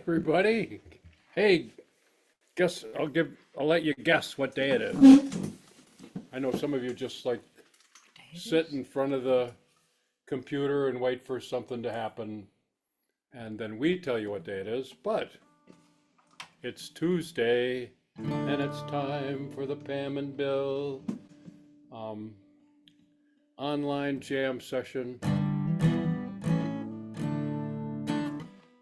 everybody. Hey, I'll let you guess what day it is. I know some of you just like sit in front of the computer and wait for something to happen, and then we tell you what day it is, but it's Tuesday, and it's time for the Pam and Bill online jam session.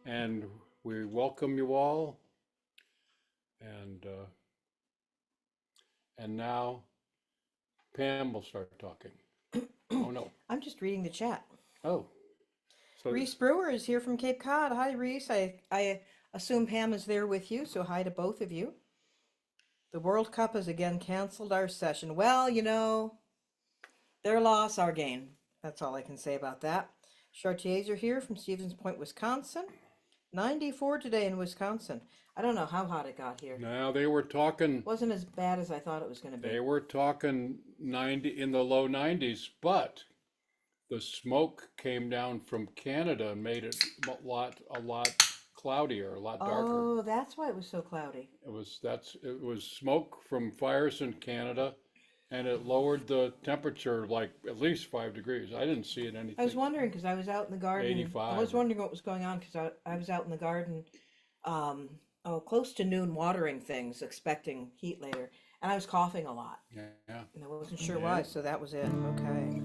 And we welcome you all. And now Pam will start talking. Oh no. I'm just reading the chat. Oh. So Reese Brewer is here from Cape Cod. Hi, Reese. I assume Pam is there with you, so hi to both of you. The World Cup has again canceled our session. Well, you know, their loss, our gain. That's all I can say about that. Chartiers are here from Stevens Point, Wisconsin. 94 today in Wisconsin. I don't know how hot it got here. now they were talking, Wasn't as bad as I thought it was going to be. they were talking 90 in the low 90s, but the smoke came down from Canada and made it a lot cloudier, a lot darker. Oh, that's why it was so cloudy. It was smoke from fires in Canada, and it lowered the temperature like at least 5 degrees. I didn't see it anything. I was wondering because I was out in the garden. 85. I was wondering what was going on because I was out in the garden, close to noon watering things, expecting heat later. And I was coughing a lot. Yeah. And I wasn't sure Yeah. why, so that was it. Okay.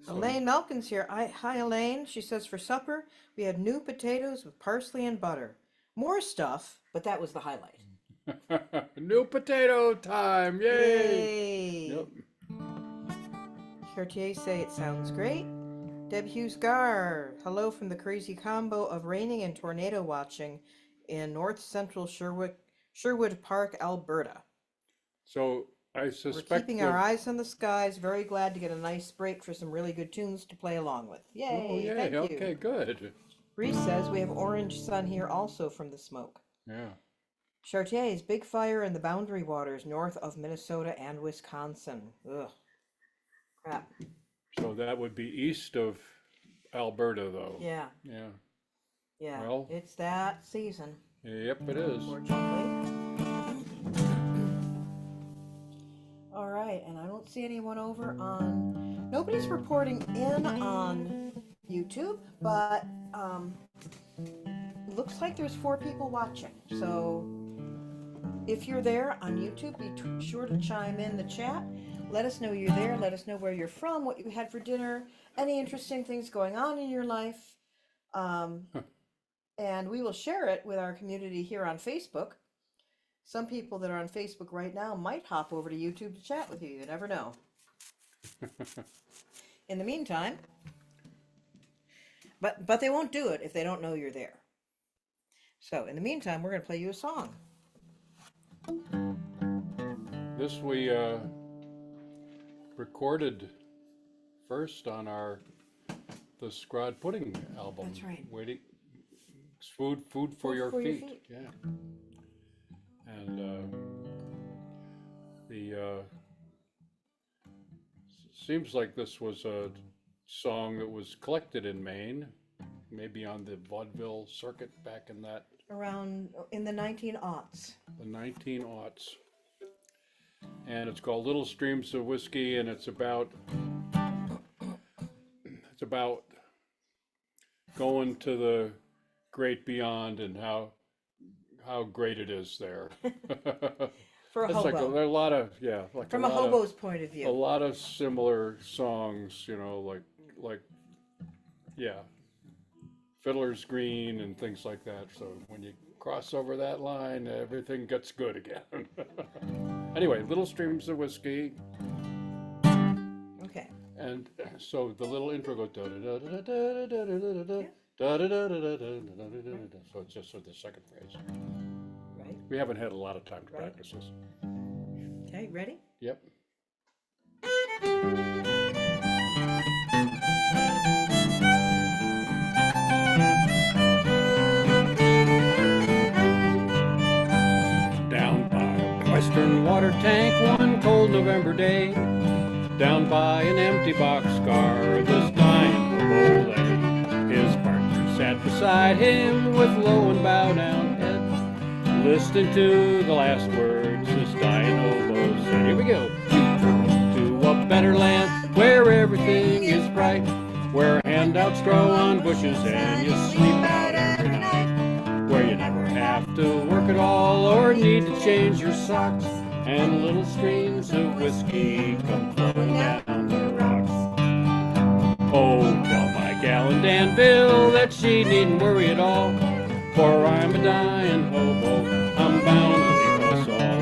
So- Elaine Melkin's here. Hi, Elaine. She says for supper, we had new potatoes with parsley and butter. More stuff, but that was the highlight. New potato time! Yay! Yay! Yep. Cartier say it sounds great. Deb Hughes Gar, hello from the crazy combo of raining and tornado watching in north central Sherwood Park, Alberta. So I We're suspect keeping our eyes on the skies. Very glad to get a nice break for some really good tunes to play along with. Yay! Oh, yay! Thank you. Okay, good. Reese says we have orange sun here also from the smoke. Yeah. Chartier's big fire in the boundary waters north of Minnesota and Wisconsin. Ugh. Crap. So that would be east of Alberta, though. Yeah, Yeah. yeah. Well- It's that season, Yep, it is. unfortunately. All right, and I don't see anyone over on. Nobody's reporting in on YouTube, but looks like there's 4 people watching. So if you're there on YouTube, be sure to chime in the chat. Let us know you're there. Let us know where you're from, what you had for dinner, any interesting things going on in your life. And we will share it with our community here on Facebook. Some people that are on Facebook right now might hop over to YouTube to chat with you. You never know. In the meantime, but they won't do it if they don't know you're there. So in the meantime, we're going to play you a song. This we recorded first on the Scrod Pudding album. That's right. Waiting, food for your feet. Yeah. And seems like this was a song that was collected in Maine, maybe on the vaudeville circuit back in Around in the 1900s. the 1900s. And it's called Little Streams of Whiskey, and it's about going to the great beyond and how great it is there. For a It's like hobo. there are a lot of From a hobo's point of a view. lot of similar songs, like Fiddler's Green and things like that. So when you cross over that line, everything gets good again. Anyway, Little Streams of Whiskey, Okay. and so the little intro goes da da da da da da da da da da da da da. So it's just the second phrase. Right. We haven't had a lot of time to Right. practice this. Okay, ready? Yep. Down by a Western water tank one cold November day, down by an empty boxcar, this time of old lay. His partner sat beside him with low and bow down head, listening to the last words this dying hobo said. Here we go. To a better land where everything is bright, where handouts grow on bushes and you sleep out every night, where you never have to work at all or need to change your socks, and little streams of whiskey come flowing down the rocks. Oh, tell my gal in Danville that she needn't worry at all, for I'm a dying hobo, I'm bound to leave us all.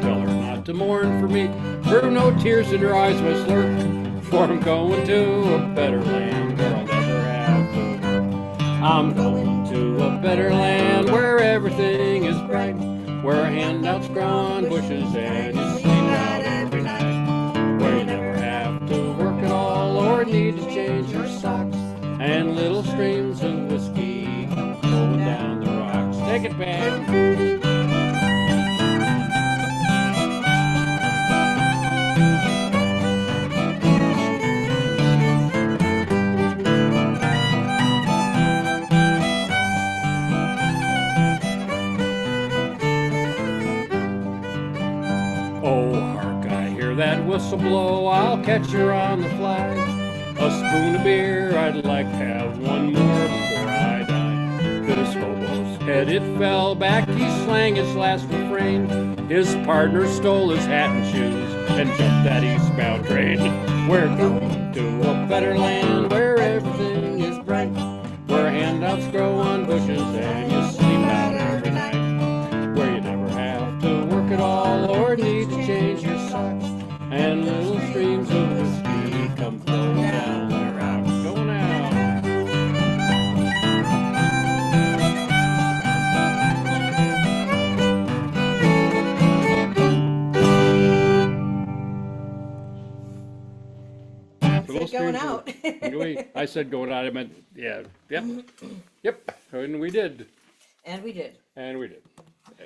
Tell her not to mourn for me, for no tears in her eyes must lurk, for I'm going to a better land where I'll never have to work. I'm going to a better land where everything is bright, where handouts grow on bushes and you sleep out every night, where you never have to work at all or need to change your socks, and little streams of whiskey come flowing down the rocks. Take it back. Oh, hark, I hear that whistle blow, I'll catch her on the fly. A spoon of beer, I'd like to have one more before I die. This hobo's head, it fell back, he sang his last refrain. His partner stole his hat and shoes and jumped that eastbound train. We're going to a better land where everything is bright, where handouts grow on bushes and you sleep out every night, where you never have to work at all or need to change your socks, and little streams of whiskey come flowing down the rocks. Go now. Said going out. I said going out, I meant, yeah, yep, yep, and we did, And we did. and we did.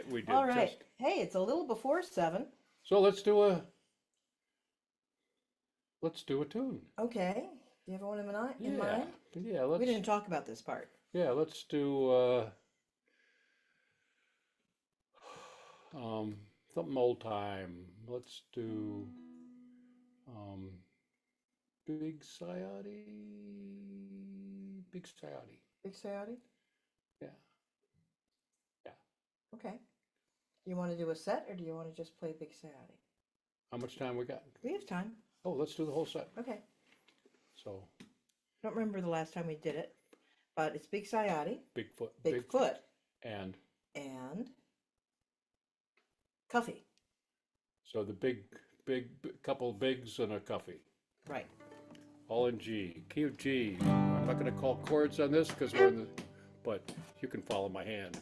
We did. All right. just- Hey, it's a little before 7. So let's do a tune. Okay. Do you have one in mind? Yeah, We let's, didn't talk about this part. let's do, something old time. Let's do, Big Coyote. Big Coyote. Big Coyote? Yeah. Yeah. Okay. You want to do a set or do you want to just play Big Coyote? How much time we got? We have time. Oh, let's do the whole set. Okay. So, Don't remember the last time we did it, but it's Big Coyote, Bigfoot. Bigfoot, And and Cuffy. so the big couple bigs and a cuffy. Right. All in G. Key of G. I'm not going to call chords on this because we're in the, but you can follow my hand.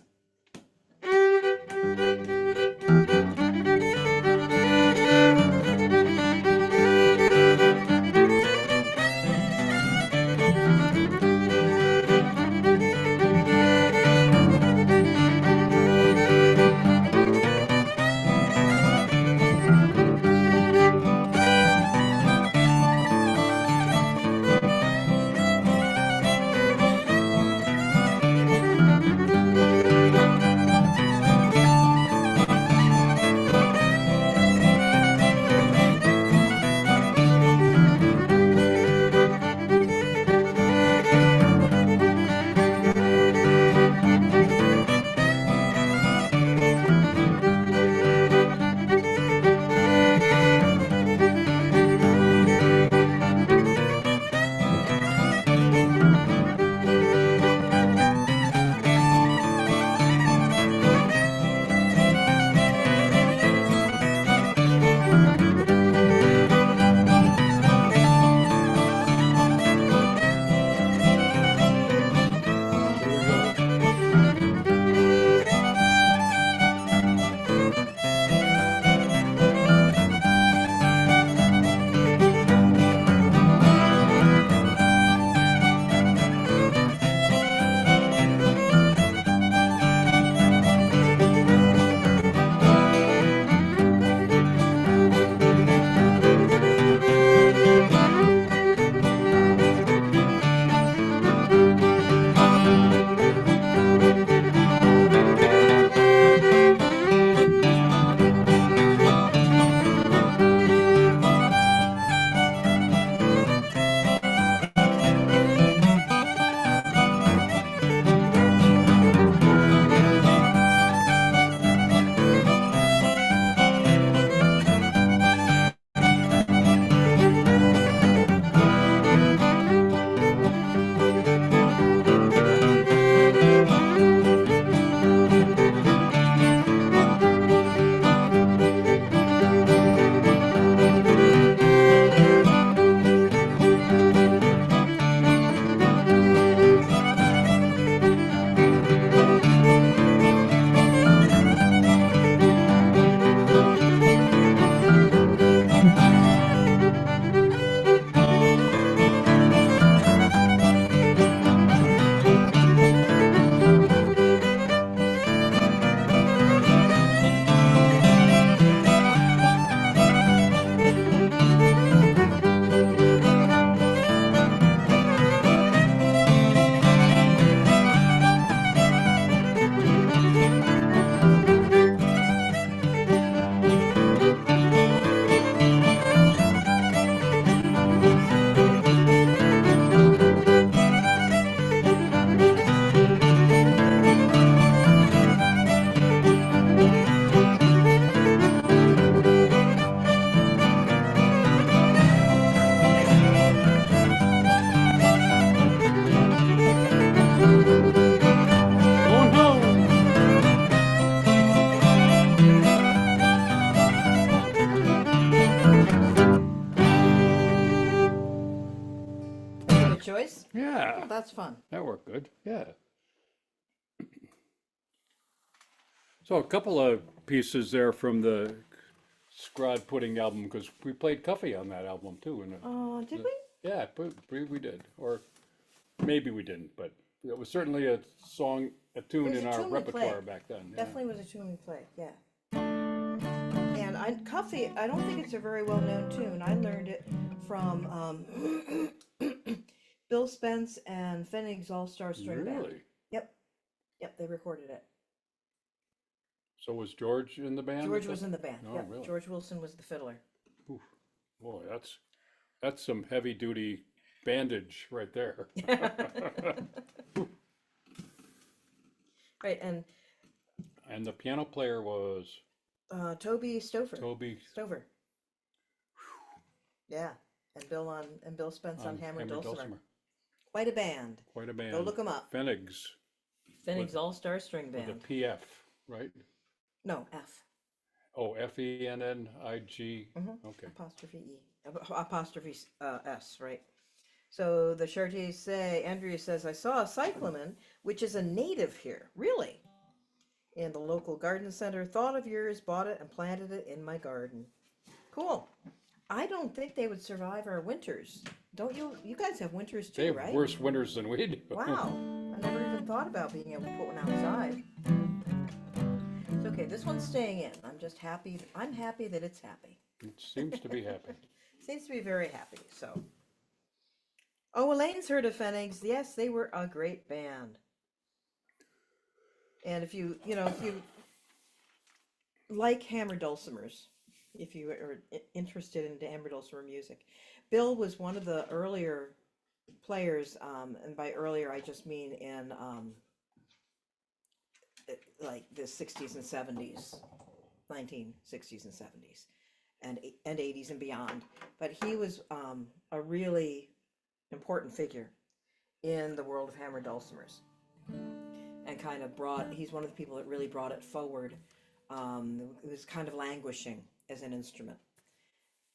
that's fun. That worked good. Yeah. So a couple of pieces there from the Scrod Pudding album, because we played Cuffy on that album too. And Oh, did we? yeah, we did, or maybe we didn't, but it was certainly a song, a tune It was in a our tune we repertoire played. back then. Yeah. Definitely was a tune we played, yeah. And Cuffy, I don't think it's a very well known tune. I learned it from Bill Spence and Pfennig's All Star String Band. Really? Yep, yep, they recorded it. So was George in the band? George was in the band. Oh, Yep, really? George Wilson was the fiddler. Oof. Boy, that's some heavy duty bandage right there. Right, and And the piano player was Toby Toby Stover. Yeah, and Bill Spence on Hammer Dulcimer. Quite a band. Quite a band. Go look them up. Pfennig's Pfennig's All Star String with a Band. PF, right? No, F. Oh, Fennig. Okay. Apostrophe E. Apostrophe S, right? So the Chartiers say, Andrea says, I saw a cyclamen, which is a native here. Really? In the local garden center. Thought of yours, bought it, and planted it in my garden. Cool. I don't think they would survive our winters. Don't you? You guys have winters too, They have right? worse winters than we do. Wow. I never even thought about being able to put one outside. It's okay. This one's staying in. I'm just happy. I'm happy that it's happy. It seems to be happy. Seems to be very happy. So. Oh, Elaine's heard of Pfennig's. Yes, they were a great band. And if you like Hammer Dulcimers, if you are interested in Hammer Dulcimer music, Bill was one of the earlier players, and by earlier I just mean in like the 60s and 70s, 1960s and 70s, and 80s and beyond. But he was a really important figure in the world of Hammer Dulcimers, and kind of he's one of the people that really brought it forward. It was kind of languishing as an instrument.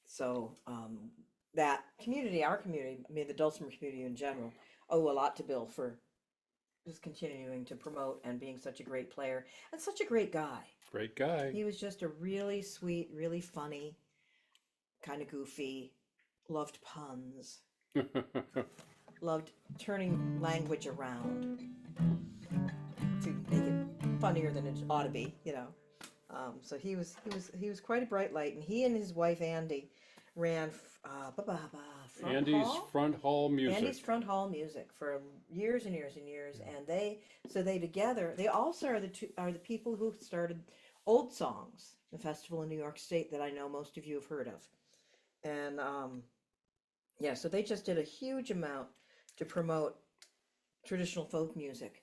So that community, our community, I mean the Dulcimer community in general, owe a lot to Bill for just continuing to promote and being such a great player and such a great guy. Great guy. He was just a really sweet, really funny, kind of goofy, loved puns, loved turning language around to make it funnier than it ought to be, So he was quite a bright light, and he and his wife Andy ran Andy's Front Hall Music. Andy's Front Hall Music for years and years and years, and they together they also are the people who started Old Songs, the festival in New York State that I know most of you have heard of, and so they just did a huge amount to promote traditional folk music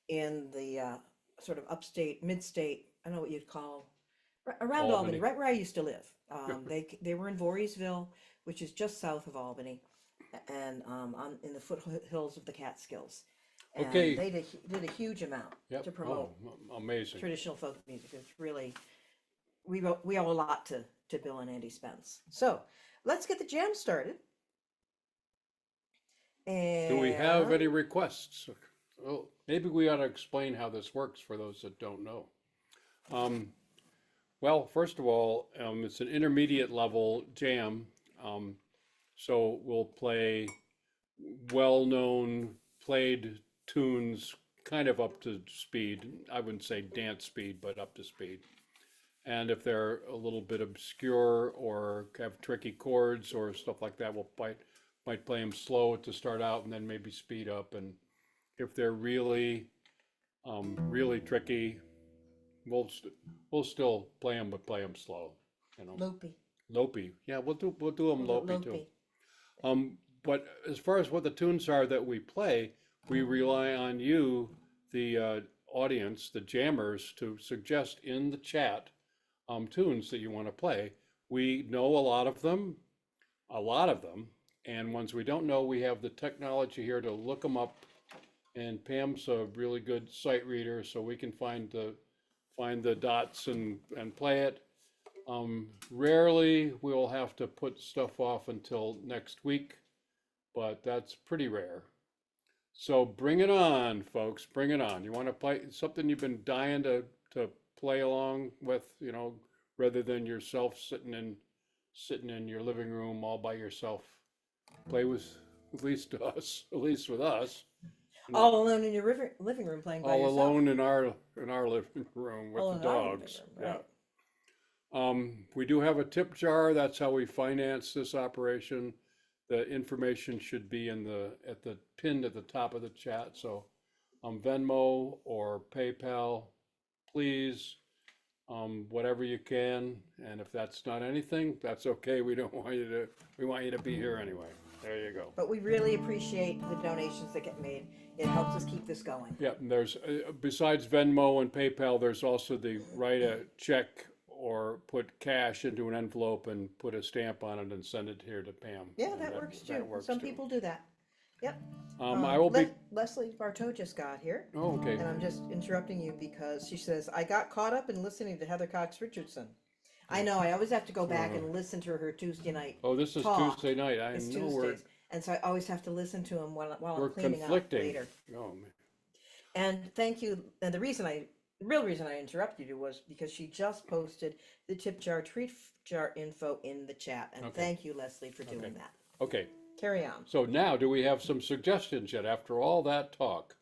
in the sort of upstate, mid-state. I don't know what you'd call around Albany, right where I used to live. They were in Voorheesville, which is just south of Albany, and in the foothills of the Catskills. And Okay. they did a huge amount to promote amazing. traditional folk music. It's really we owe a lot to Bill and Andy Spence. So let's get the jam started. And Do we have any requests? Well, maybe we ought to explain how this works for those that don't know. Well, first of all, it's an intermediate level jam. So we'll play well-known played tunes kind of up to speed. I wouldn't say dance speed, but up to speed. And if they're a little bit obscure or have tricky chords or stuff like that, we'll might play them slow to start out and then maybe speed up. And if they're really, really tricky, we'll still play them, but play them slow. Loopy. Lopey, yeah, we'll do them lopey too. Loopy. But as far as what the tunes are that we play, we rely on you, the audience, the jammers, to suggest in the chat tunes that you want to play. We know a lot of them, and ones we don't know, we have the technology here to look them up. And Pam's a really good sight reader, so we can find the dots and play it. Rarely we'll have to put stuff off until next week, but that's pretty rare. So bring it on, folks. Bring it on. You want to play something you've been dying to play along with, rather than yourself sitting in your living room all by yourself. Play with at least us, at least with us. All alone in your living room playing by All yourself. alone in our living room with All the in our living dogs. room, right. We do have a tip jar. That's how we finance this operation. The information should be at the pinned at the top of the chat. So, Venmo or PayPal, please, whatever you can. And if that's not anything, that's okay. We want you to be here anyway. There you go. But we really appreciate the donations that get made. It helps us keep this going. Yeah, and there's besides Venmo and PayPal, there's also the write a check or put cash into an envelope and put a stamp on it and send it here to Pam. Yeah, And that works too. that works Some too. people do that. Yep. I will be. Leslie Bartow just got here, Oh, okay. and I'm just interrupting you because she says, I got caught up in listening to Heather Cox Richardson. I know, I always have to go back and listen to her Tuesday night. Oh, this is talk. Tuesday night. I It's know we're Tuesdays. And so I always have to listen to them while we're I'm cleaning up conflicting. later. Oh man. And thank you. And the real reason I interrupted you was because she just posted the tip jar treat jar info in the chat. And Okay. thank you, Leslie, for doing that. Okay. Carry on. So now, do we have some suggestions yet after all that talk?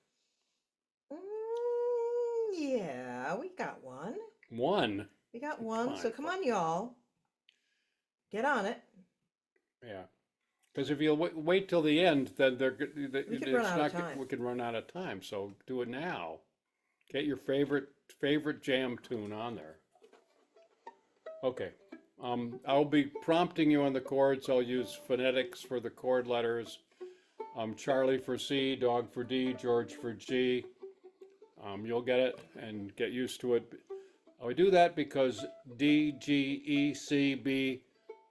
Yeah, we got one. One. We got one. on, So come on, y'all. Get on it. Yeah. Because if you wait till the end, then We could run out of time. we can run out of time. So do it now. Get your favorite jam tune on there. Okay. I'll be prompting you on the chords. I'll use phonetics for the chord letters. Charlie for C, dog for D, George for G. You'll get it and get used to it. I do that because D, G, E, C, B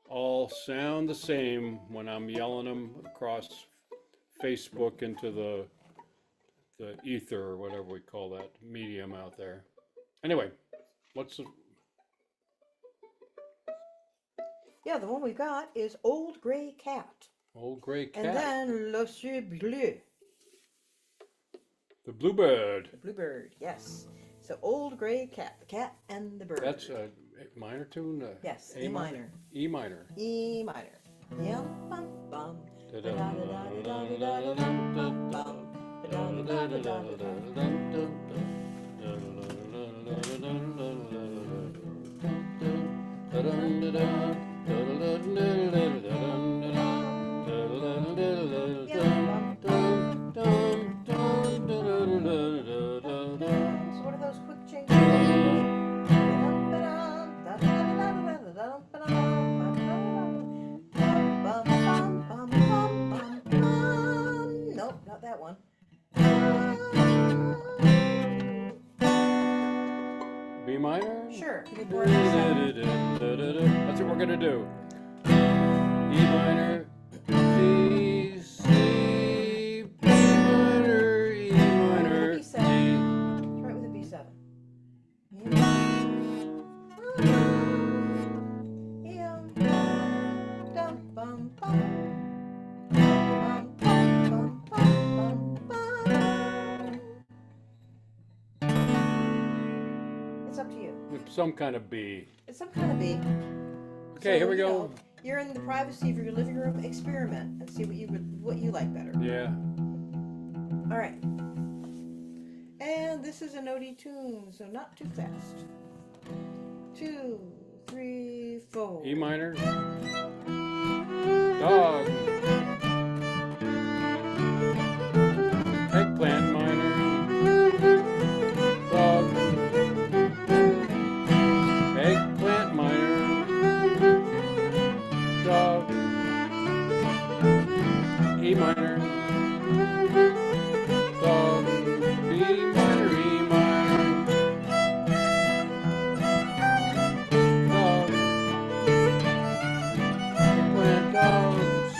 all sound the same when I'm yelling them across Facebook into the ether or whatever we call that medium out there. Anyway, what's the Yeah, the one we got is Old Gray Cat. old gray cat? And then Le Cieux Bleu, The bluebird. the bluebird. Yes. So Old Gray Cat, the cat and the bird. That's a minor tune? Yes, A E minor. E minor. E minor. Yeah, bum bum. So what are those quick changes? Nope, not that one. B minor? Sure. Give me chord number 7. That's what we're gonna do. E minor, D, C, B minor, E minor, B7. D. Try it with a B7. It's up to you. Some kind of B. It's some kind of B. Okay, here we go. You're in the privacy of your living room. Experiment and see what you like better. Yeah. All right. And this is an OD tune, so not too fast. 2, 3, 4. E minor. Dog. Eggplant minor. Dog. Eggplant minor. Dog. E minor. Dog. B minor, E minor. Dog. Eggplant, dog. C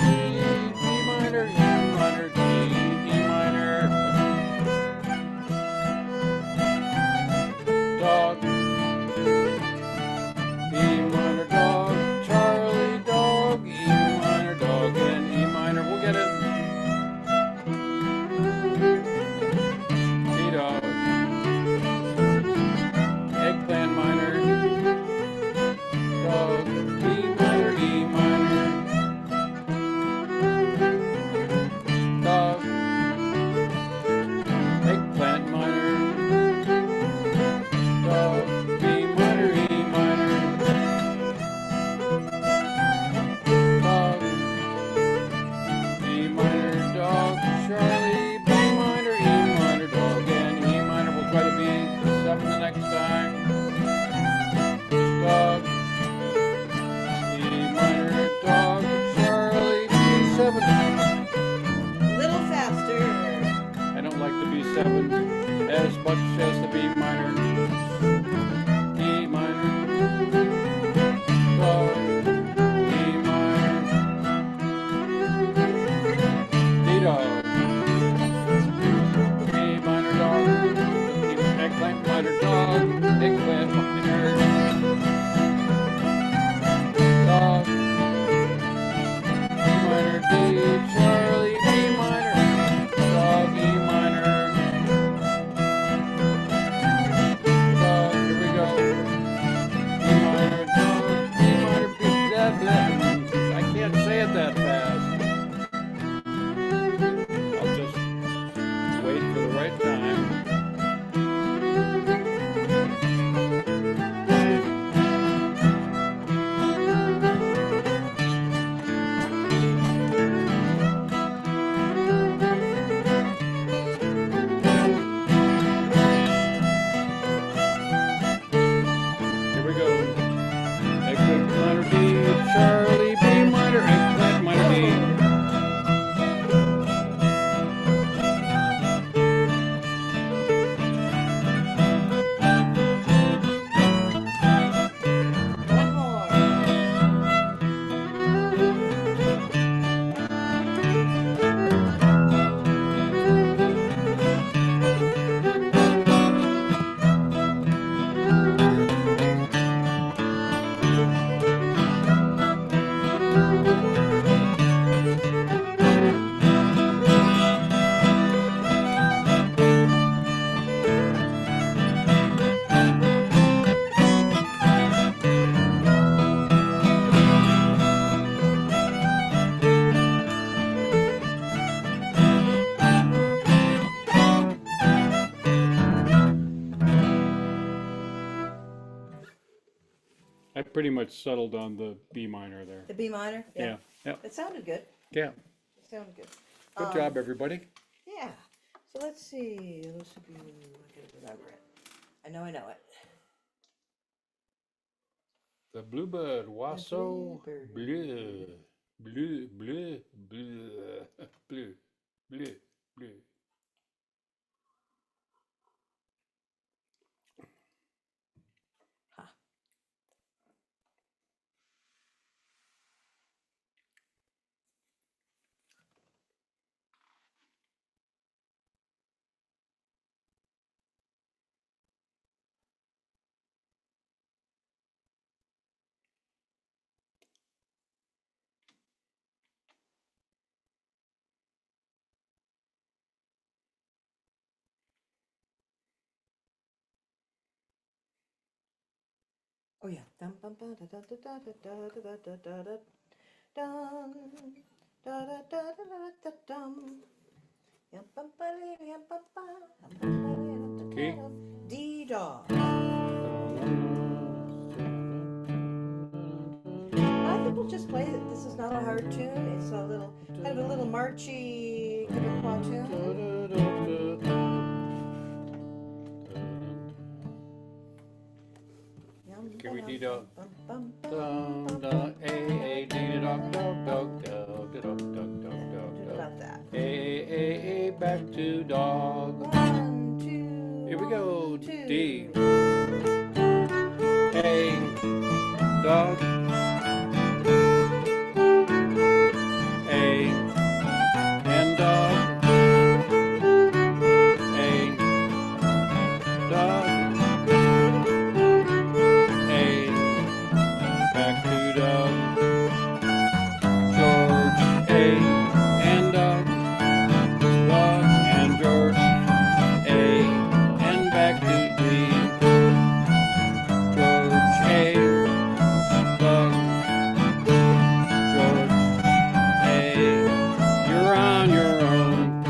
by the B, 7 the next time. Dog, E minor, dog, Charlie, B7. Little faster. I don't like the B7 as much as the B minor. E minor, dog, E minor, D dog, B minor dog, eggplant minor dog, eggplant minor dog, E minor D, Charlie, E minor, dog, E minor, dog, here we go, E minor, dog, E minor, B, blah, blah. I can't say it that fast. I'll just wait for the right time. Here we go. Eggplant minor D, Charlie, B minor, eggplant minor D. One more. I pretty much settled on the B minor there. The B minor? Yeah, yeah, It sounded good. yeah. It sounded good. Good job, everybody. Yeah. So let's see. This would be, I gotta remember it. I know it. The bluebird, Wasso, bluebird. bleu, bleu, bleu, bleu, bleu, bleu, bleu. Huh. Oh yeah. Dum bum ba da da da da da da da da da da dum da da da da da da dum. Yum bum ba lee yum bum ba hum bum ba lee yum da da Okay. dum. D dog. I think we'll just play it. This is not a hard tune. It's a little kind of a little marchy Quebecois tune. Can we do the Bum, bum, bum, dum bum, dum a dee dog dog dog dog dog dog dog do dog about that. a back to dog. 1, 2. Here we go. 1, 2. D. A dog. A and dog. A dog. A back to dog. George A and dog. Dog and George A and back to D. George A, dog, George A, you're on your own.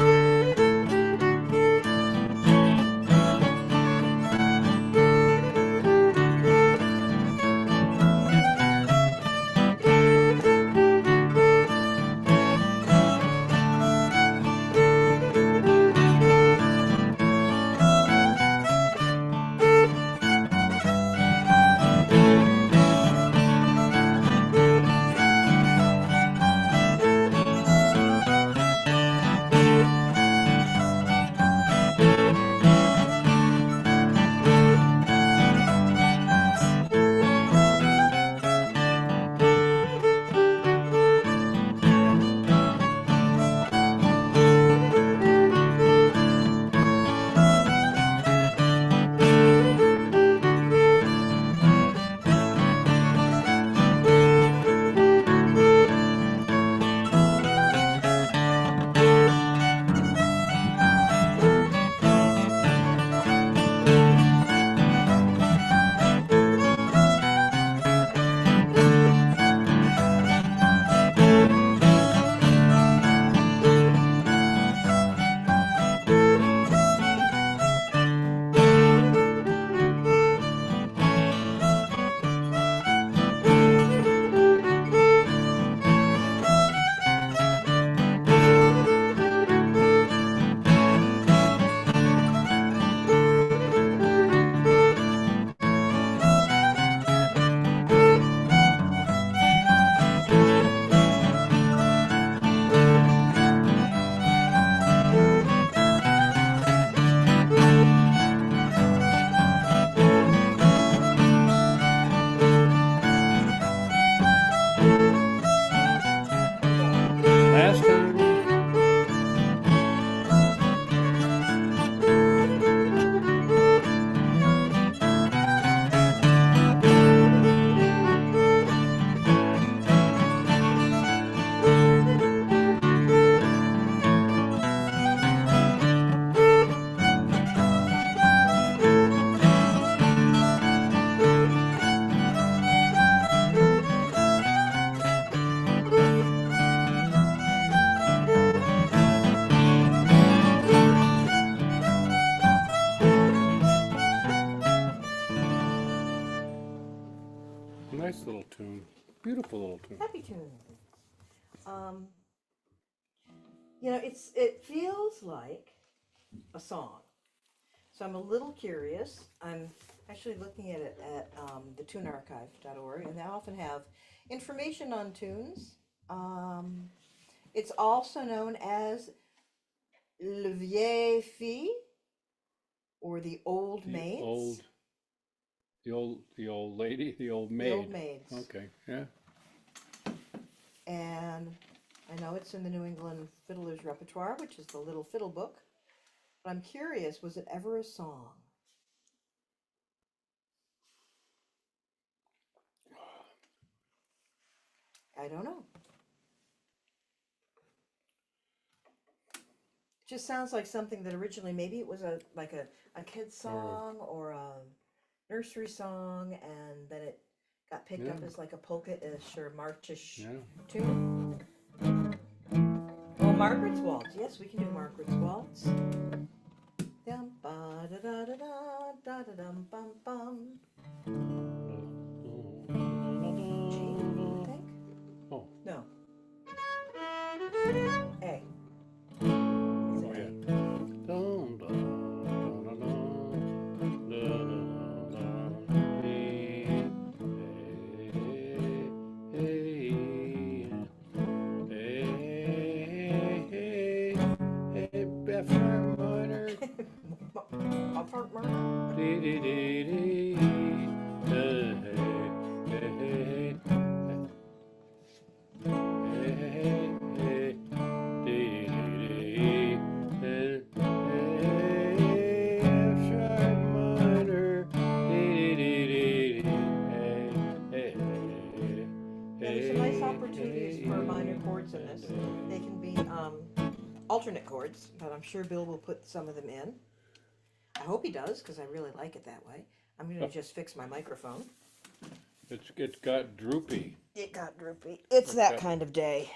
Nice little tune. Beautiful little tune. Happy tune. Um, it feels like a song. So I'm a little curious. I'm actually looking at it at thetunearchive.org, and they often have information on tunes. It's also known as Le Vieille Fille, or the Old The Maids. the old lady, the old maid. The Old Maids. Okay, yeah. And I know it's in the New England Fiddler's Repertoire, which is the Little Fiddle Book. But I'm curious, was it ever a song? I don't know. It just sounds like something that originally maybe it was a kid's song or a nursery song, and then it got picked up Yeah. as like a polka-ish or marchish Yeah. tune. Oh, Margaret's Waltz. Yes, we can do Margaret's Waltz. Dum ba da da da da da da dum bum bum. G, I think. Oh. No. A. Is Oh, it yeah. A? Dun, dun, dun, dun, dun, dun, dun, dun, hey, hey, hey, F sharp minor, Mozart murder? dee dee dee dee, hey, hey, hey, hey, dee dee dee, F sharp minor, dee dee dee dee, hey, hey, There's some nice opportunities for minor chords in this. They can be alternate chords, but I'm sure Bill will put some of them in. I hope he does, because I really like it that way. I'm going to just fix my microphone. It got droopy. It got droopy. It's that kind of day.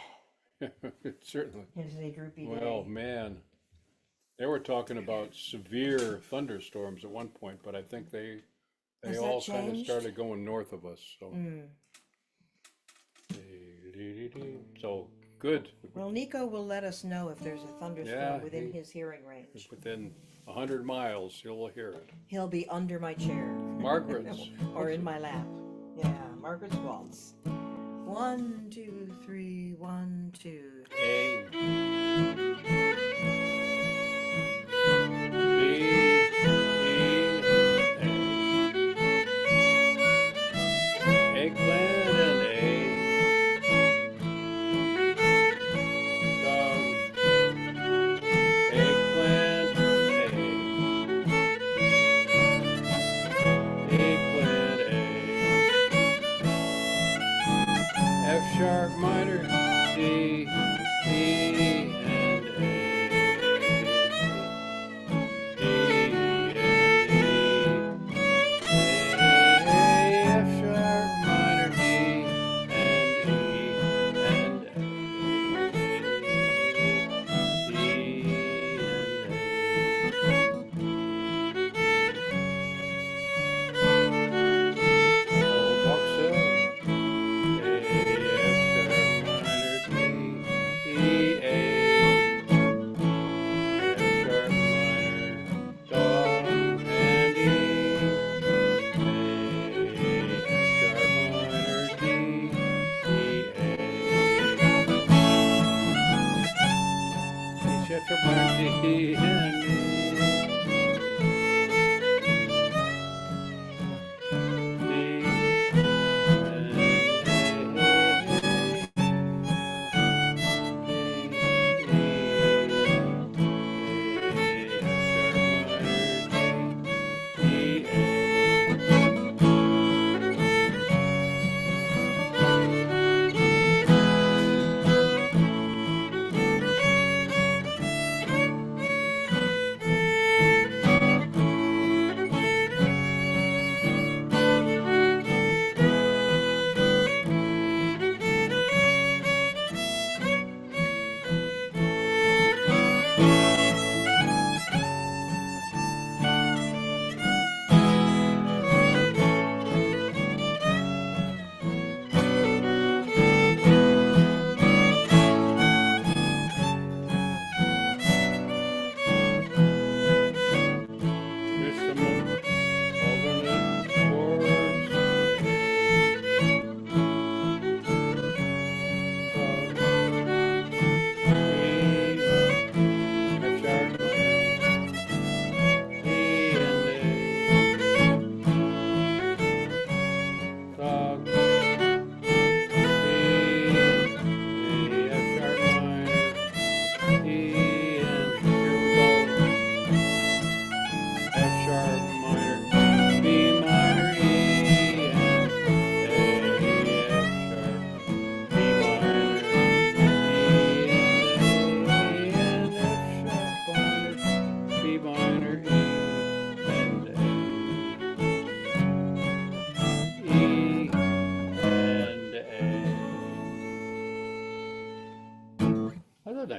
Certainly. It is a droopy day. Well, man, they were talking about severe thunderstorms at one point, but I think they Has that all kind of changed? started going north of us. So, Mm. so good. Well, Nico will let us know if there's a thunderstorm Yeah, within his hearing range. Within 100 miles, you'll hear it. He'll be under my chair. Margaret's. Or in my lap. Yeah, Margaret's Waltz. 1, 2, 3, 1, 2. A. Eggplant and eggplant, eggplant, F sharp minor, D, E,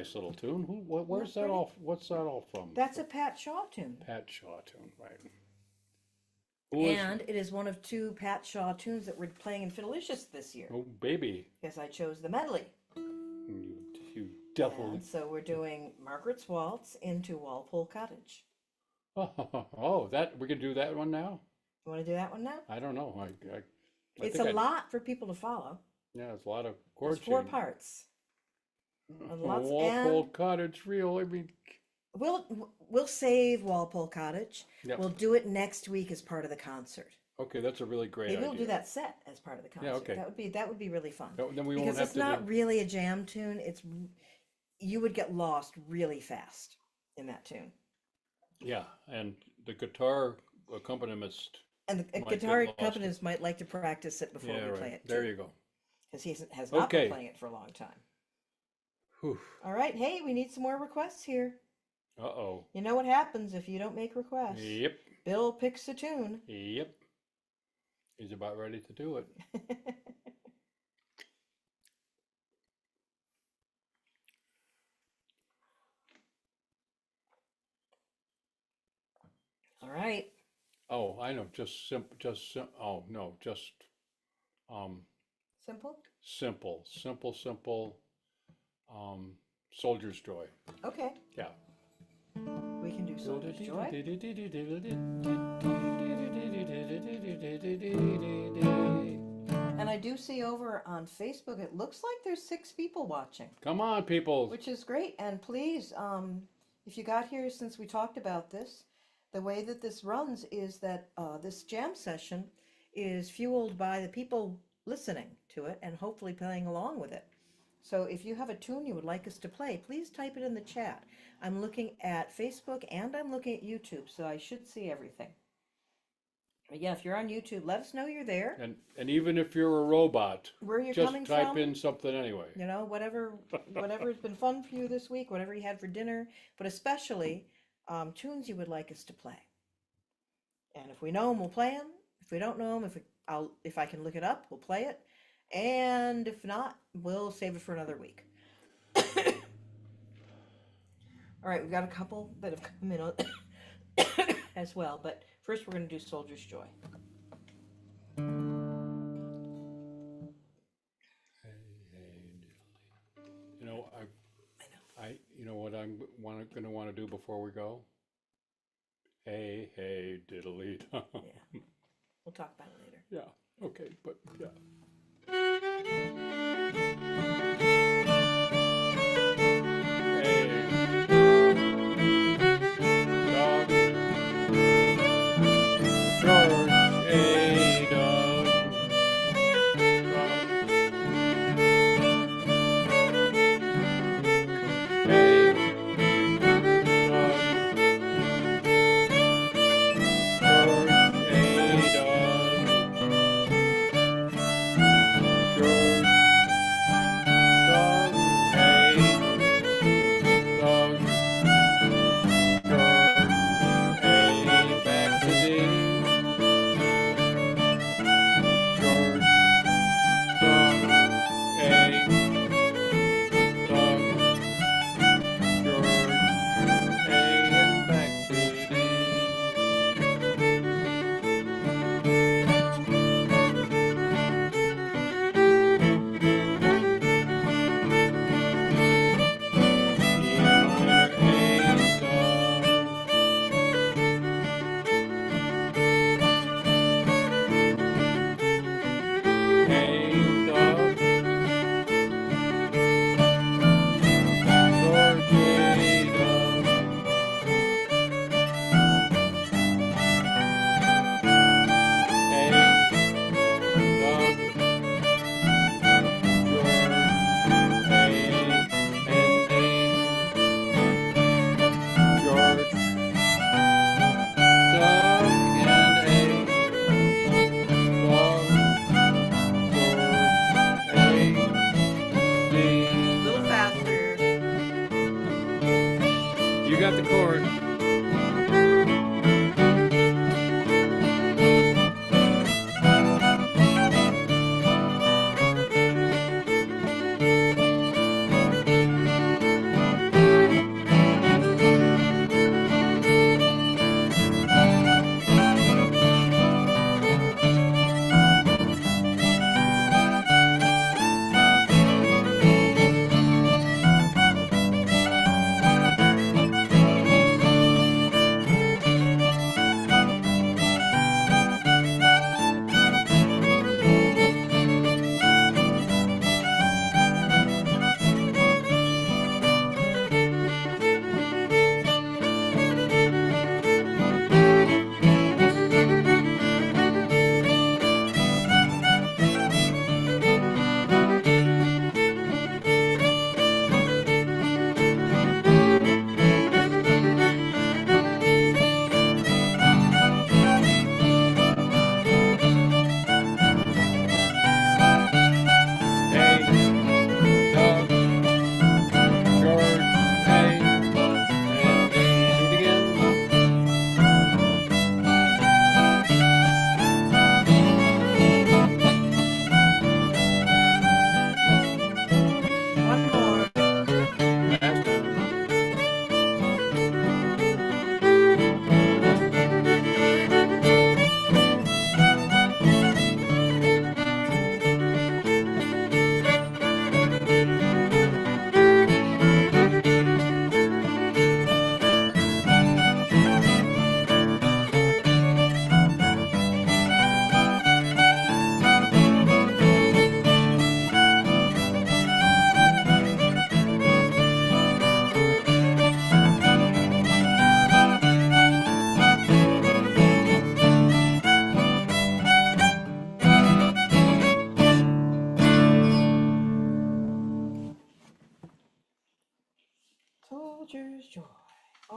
nice little tune. Where's that pretty? all? What's that all from? That's a Pat Shaw tune. Pat Shaw tune, right? Who is? And it is one of two Pat Shaw tunes that we're playing in Fiddlicious this year. Oh, baby, Because I chose the medley. you devil! And so we're doing Margaret's Waltz into Walpole Cottage. Oh, that we can do that one now. You want to do that one now? I don't know. I It's think a lot for people to follow. Yeah, it's a lot of chord It's 4 change. parts. And lots, Walpole and Cottage Reel. I mean, we'll save Walpole Cottage. Yep. We'll do it next week as part of the concert. okay, that's a really great Maybe idea. we'll do that set as part of the concert. Yeah, okay. That would be really fun. Then we won't Because have it's to not do. really a jam tune. You would get lost really fast in that tune. Yeah, and the guitar accompanist. And the Might get guitar lost. accompanist might like to practice it before Yeah, we right. play it There too. you go. Because he has not Okay. been playing it for a long time. Whew. All right, hey, we need some more requests here. Uh-oh. You know what happens if you don't make requests? Yep. Bill picks a tune. Yep. He's about ready to do it. All right. Oh, I know. Oh no, just um, Simple? simple. Soldier's Joy. Okay. Yeah. We can do Soldier's Joy. And I do see over on Facebook, it looks like there's 6 people watching, Come on, people. which is great. And please, if you got here since we talked about this, the way that this runs is that this jam session is fueled by the people listening to it and hopefully playing along with it. So if you have a tune you would like us to play, please type it in the chat. I'm looking at Facebook and I'm looking at YouTube, so I should see everything. But yeah, if you're on YouTube, let us know you're there, And even if you're a robot, where you're just coming type from. in something anyway. You know, whatever's been fun for you this week, whatever you had for dinner, but especially tunes you would like us to play. And if we know them, we'll play them. If we don't know them, if I can look it up, we'll play it. And if not, we'll save it for another week. All right, we've got a couple that have come in as well, but first we're going to do Soldier's Joy. You know, you know what I'm gonna want to do before we go? Hey, hey, diddly. Yeah, we'll talk about it later. Yeah. Okay, but yeah.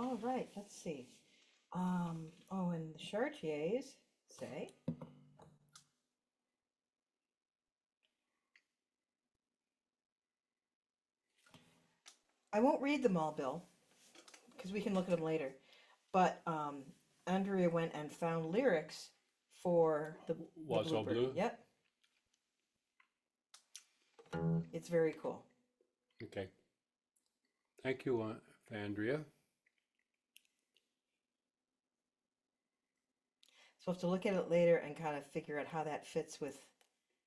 All right, let's see. Oh, and the Chartiers say, I won't read them all, Bill, because we can look at them later. But Andrea went and found lyrics for the Oiseau blooper. Bleu? Yep. It's very cool. Okay. Thank you, Andrea. So we'll have to look at it later and kind of figure out how that fits with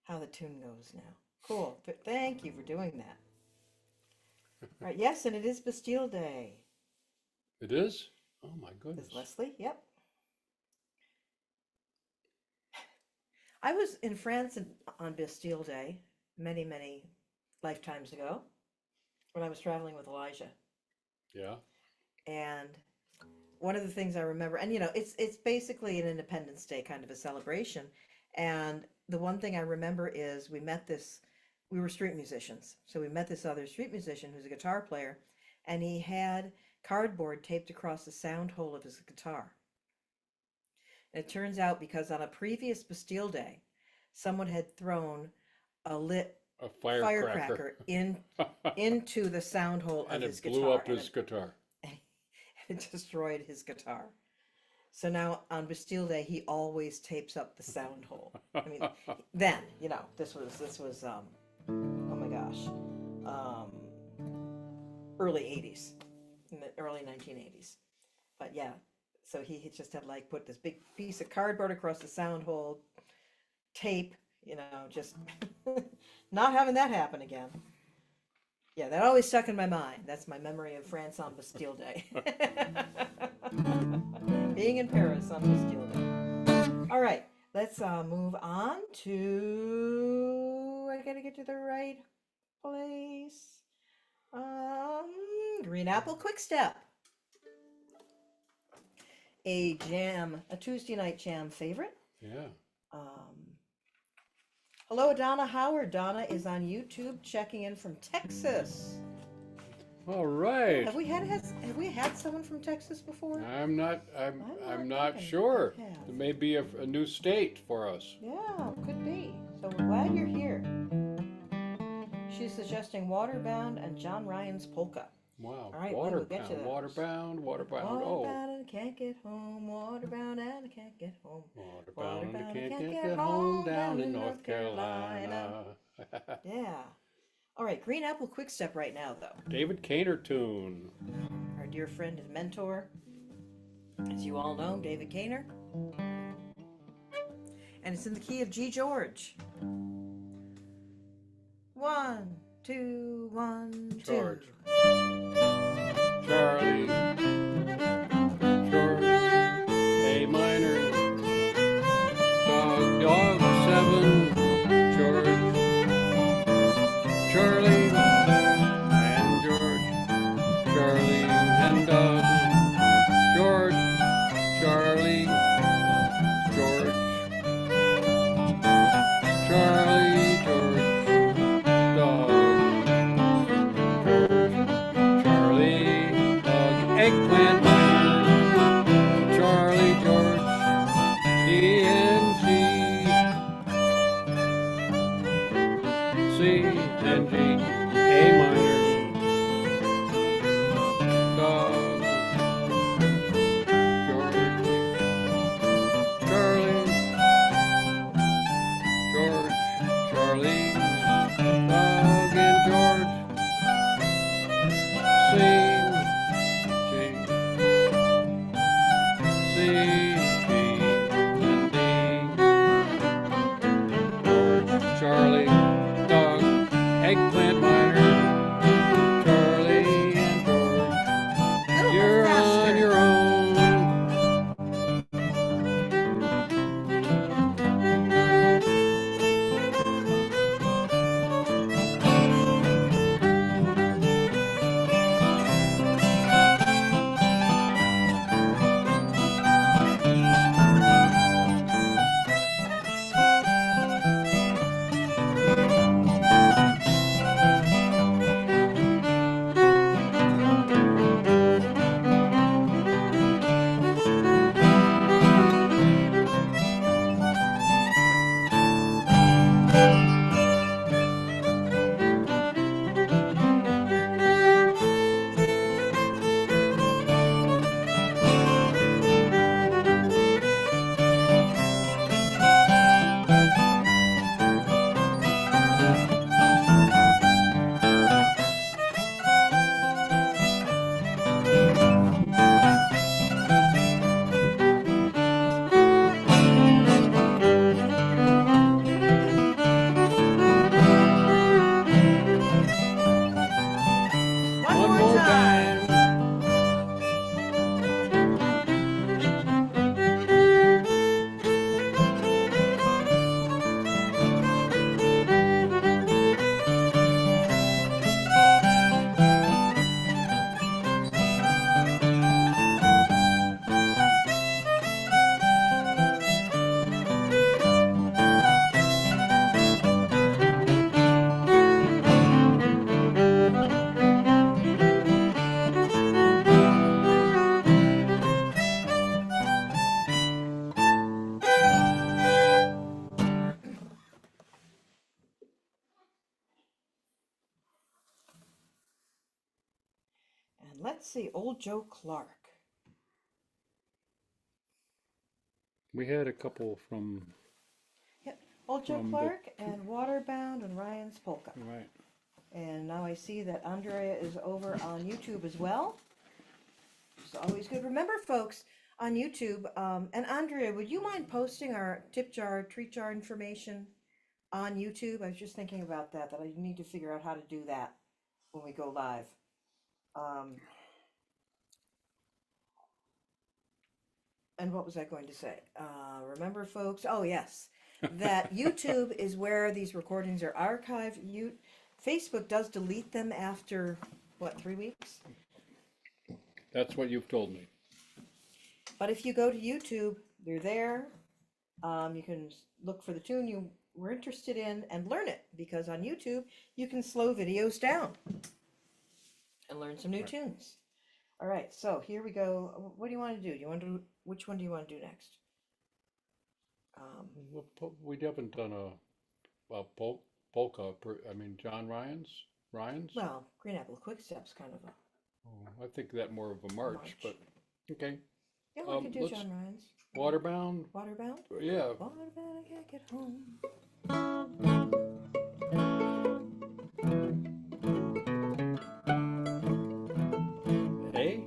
how the tune goes now. Cool. Thank you for doing that. All right, yes, and it is Bastille Day. It is? Oh my goodness. Is Leslie? Yep. I was in France on Bastille Day many, many lifetimes ago when I was traveling with Elijah. Yeah. And one of the things I remember, and it's basically an Independence Day kind of a celebration. And the one thing I remember is we were street musicians. So we met this other street musician who's a guitar player, and he had cardboard taped across the sound hole of his guitar. And it turns out because on a previous Bastille Day, someone had thrown a lit A firecracker. into the sound hole of And his it guitar. blew up and his guitar. it destroyed his guitar. So now on Bastille Day, he always tapes up the sound hole. I mean, then, this was oh my gosh, early 80s, in the early 1980s. But yeah, so he just had put this big piece of cardboard across the sound hole, tape, just not having that happen again. Yeah, that always stuck in my mind. That's my memory of France on Bastille Day. Being in Paris on Bastille Day. All right, let's move on to, I gotta get to the right place. Green Apple Quick Step. A Tuesday night jam favorite. Yeah. Hello, Donna Howard. Donna is on YouTube checking in from Texas. All right. Have we had someone from Texas before? I'm not thinking sure. we have. It may be a new state for us. Yeah, could be. So we're glad you're here. She's suggesting Waterbound and John Ryan's Polka. Wow. All right, we will get to those. Waterbound. Waterbound and I can't get home. Waterbound and I can't get home. Waterbound and I can't get home down in North Carolina. Yeah. All right, Green Apple Quick Step right now, though. David Kaner tune. Our dear friend and mentor, as you all know, David Kaner. And it's in the key of G George. 1, 2, 1, 2. George. Charlie. George. A minor. Dog 7. George. Charlie and George. Charlie and Doug. George. Charlie. George. Charlie. George. Doug. Charlie, Doug, Eggplant Minor, Charlie, George, D and G, C and G, A minor, Doug, George, Charlie, George, Charlie, Doug and George. C, G, and D. George, Charlie, Doug, Eggplant Minor, Charlie and George. You're on your own. let's see, old Joe Clark. We had a couple from, Yep, old Joe From the- Clark and Waterbound and Ryan's Polka. right, And now I see that Andrea is over on YouTube as well. It's always good. Remember, folks, on YouTube, and Andrea, would you mind posting our tip jar, treat jar information on YouTube? I was just thinking about that I need to figure out how to do that when we go live. And what was I going to say? Remember, folks, oh, yes, that YouTube is where these recordings are archived. Facebook does delete them after, what, 3 weeks? that's what you've told me. But if you go to YouTube, they're there. You can look for the tune you were interested in and learn it, because on YouTube you can slow videos down and learn some new tunes. All right, so here we go. What do you want to do? Do you want to? Which one do you want to do next? We haven't done a polka, I mean, John Ryan's? Well, Green Apple Quick Step's kind of a Oh, I think that more of a march, but, okay. yeah. We could do let's- John Ryan's Waterbound, Waterbound. yeah, Waterbound, I can't get home. hey?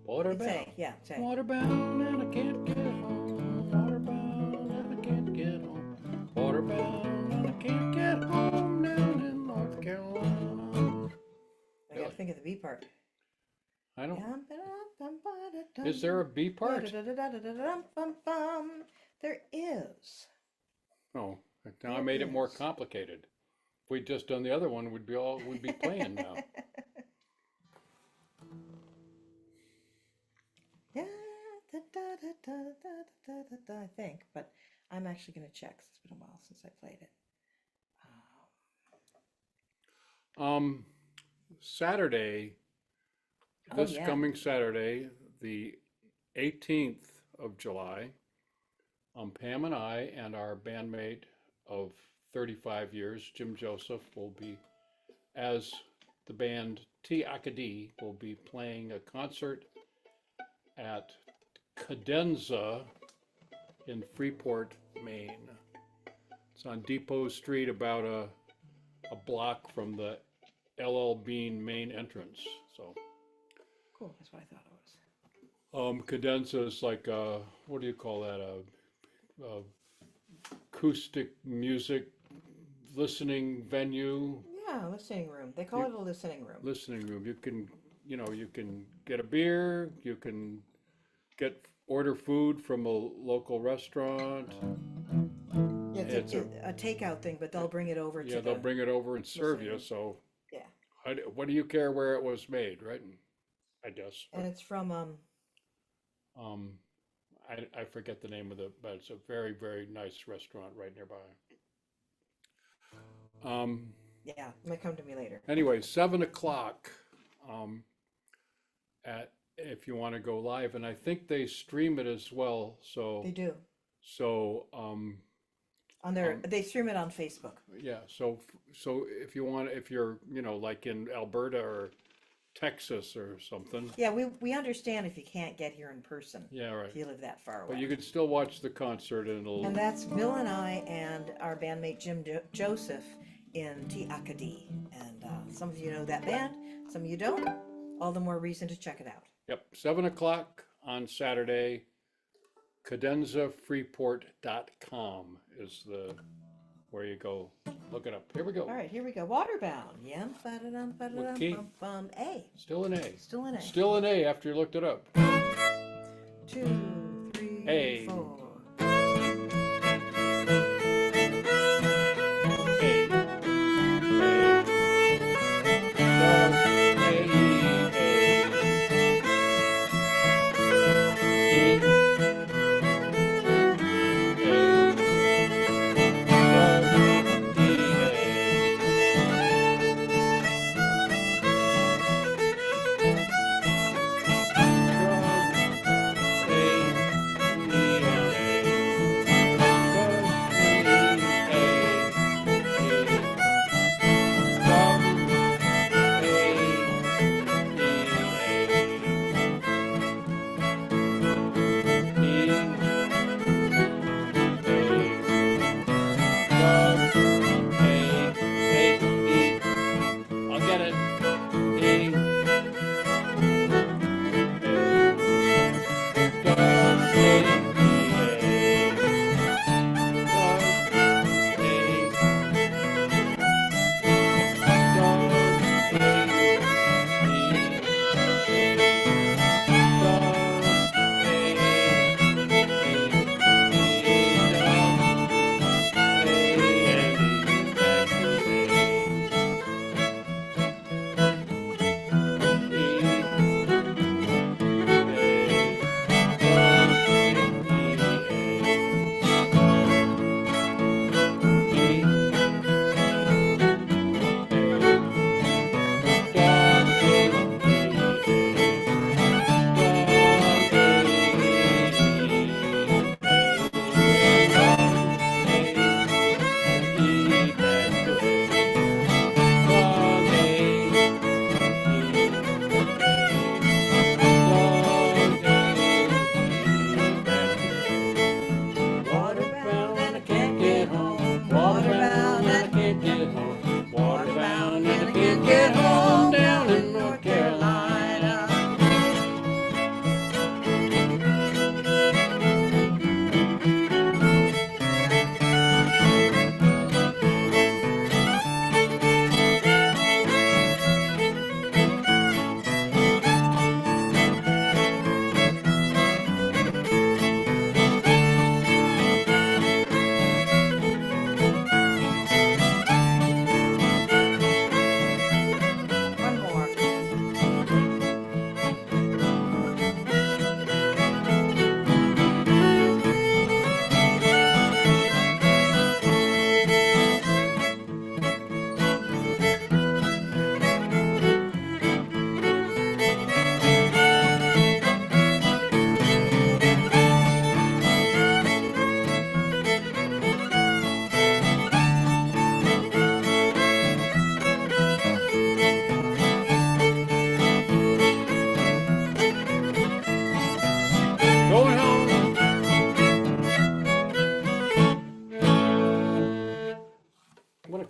Waterbound. Say, yeah, say. Waterbound and I can't get home. Waterbound and I can't get home. Waterbound and I can't get home down in North Carolina. I gotta think of the B part. I don't. Is there a B part? There is. Oh, now I made it more complicated. If we'd just done the other one, we'd be playing now. Yeah, I think, but I'm actually going to check. 'Cause it's been a while since I played it. Saturday, Oh, this yeah. coming Saturday, the 18th of July, Pam and I and our bandmate of 35 years, Jim Joseph, will be, as the band T Acadie, will be playing a concert at Cadenza in Freeport, Maine. It's on Depot Street, about a block from the LL Bean main entrance. So Cool, that's what I thought it was. Cadenza is like what do you call that? A acoustic music listening venue. Yeah, listening room. They call it a listening room. Listening room. You can get a beer. You can order food from a local restaurant. Yeah, it's a takeout thing, but they'll bring it over to Yeah, they'll the. bring it over and serve you. listening. So Yeah, what do you care where it was made, right? I guess. and it's from I forget the name of but it's a very, very nice restaurant right nearby. yeah, it might come to me later. Anyway, 7 o'clock, if you want to go live, and I think they stream it as well. They do So, on their. They stream it on Facebook. yeah. So if you're, like in Alberta or Texas or something. Yeah, we understand if you can't get here in person. Yeah, right. If you live that far But away. you can still watch the concert, and And that's Bill and I and our bandmate Jim Joseph in T Acadie. And some of you know that band, some of you don't. All the more reason to check it out. Yep, 7 o'clock on Saturday. CadenzaFreeport.com is where you go. Look it up. Here we go. All right, here we go. Waterbound. Yum, ba-da-dum, ba-da-dum, key? bum, bum. A. Still an A. Still an A. Still an A after you looked it up. 2, 3, A. 4.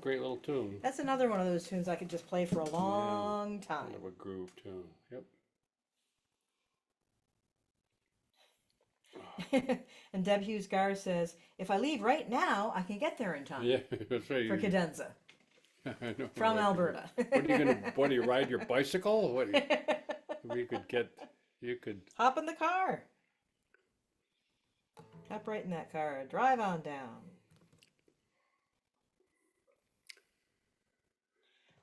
great little tune. That's another one of those tunes I could just play for a long Kind time. of a groove tune. Yep. And Deb Hughes Gar says, if I leave right now, I can get there in time Yeah, that's right. for cadenza I know, from right? Alberta. What do you ride your bicycle? We could get, you could, Hop in the car. Hop right in that car. Drive on down.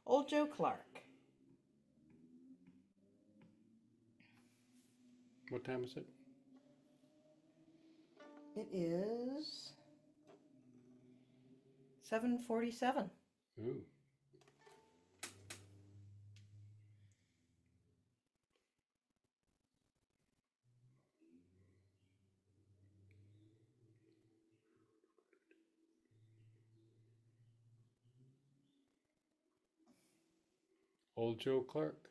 Old Joe Clark. what time is it? It is 7:47. Ooh. Old Joe Clark.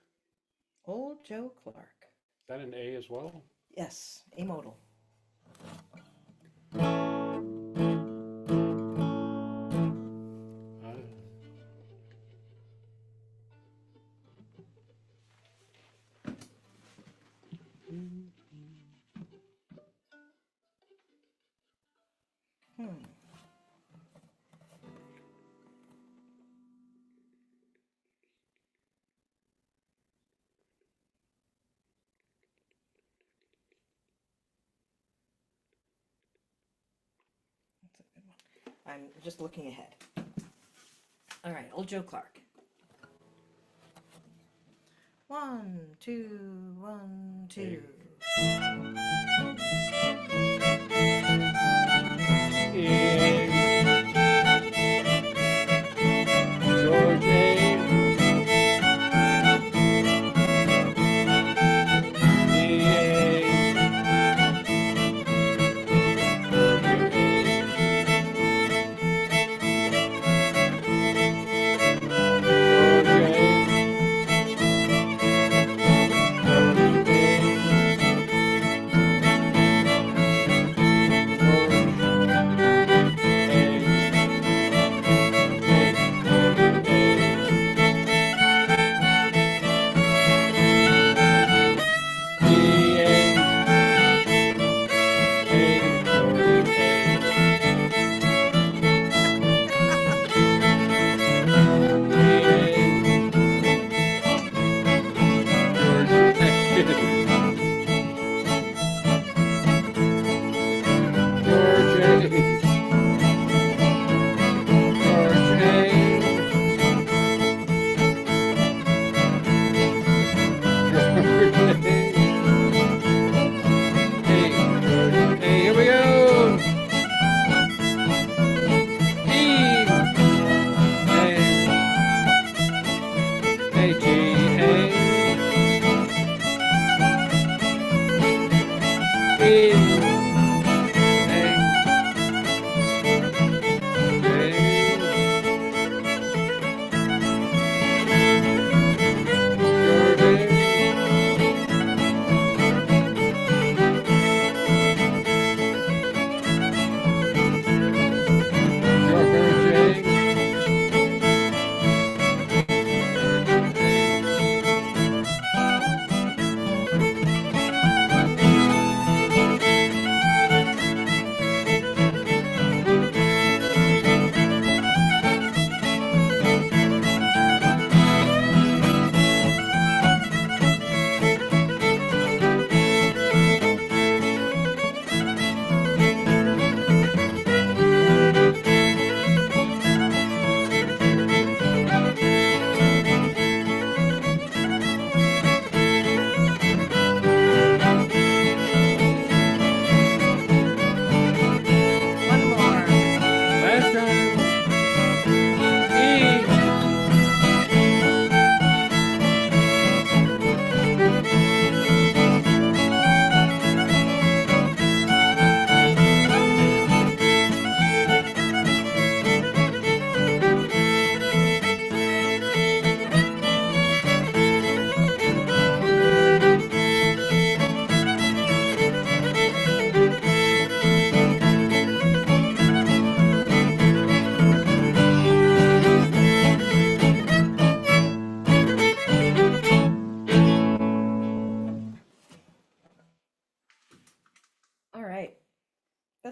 Old Joe Clark. Is that an A as well? Yes, amodal. Uh, Hmm. That's a good one. I'm just looking ahead. All right, Old Joe Clark. 1, 2, 1, 2. George A.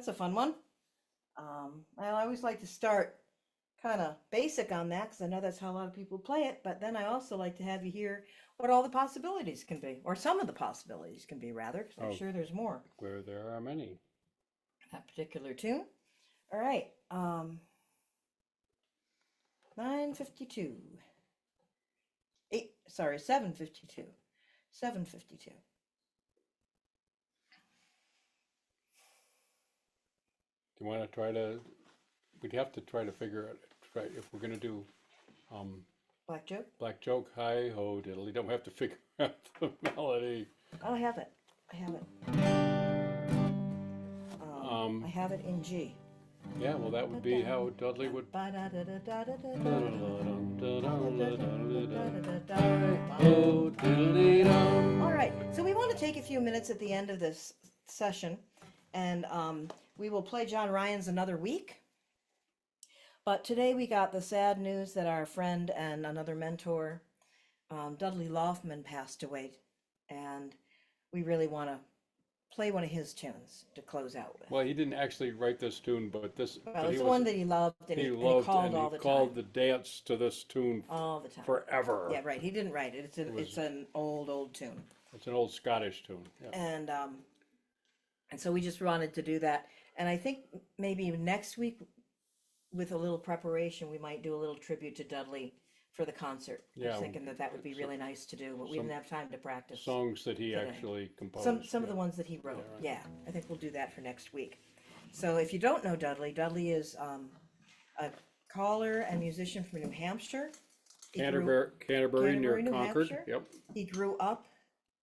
that's a fun one. I always like to start kind of basic on that because I know that's how a lot of people play it. But then I also like to have you hear what all the possibilities can be, or some of the possibilities can be, rather, because I'm Oh. sure there's more. Where there are many. That particular tune. All right. 9:52. 7:52. 7:52. Do you want to try to, we'd have to try to figure out, if we're gonna do, Black joke. Black Joke, hi ho diddly, don't have to figure out the melody. Oh, I have it. I have it. I have it in G. Yeah, well, that would be how Dudley would. All right, so we want to take a few minutes at the end of this session, and we will play John Ryan's Another Week. But today we got the sad news that our friend and another mentor, Dudley Loftman, passed away, and we really want to play one of his tunes to close out with. Well, he didn't actually write this tune, but this. Well, but it's he the was- one that he loved, and he he loved, called and all he the called time. the dance to this tune All the time. forever. Yeah, right. He didn't write it. It's an old tune. It's an old Scottish tune. Yeah. And so we just wanted to do that. And I think maybe next week, with a little preparation, we might do a little tribute to Dudley for the concert. I Yeah, was thinking that would be really nice to do, but we some didn't have time to practice. Songs that he today. actually composed. Some of the yeah. ones that he wrote. right. Yeah, I think we'll do that for next week. So if you don't know Dudley, Dudley is a caller and musician from New Hampshire. He grew- Canterbury near Canterbury, New Concord. Hampshire. Yep. He grew up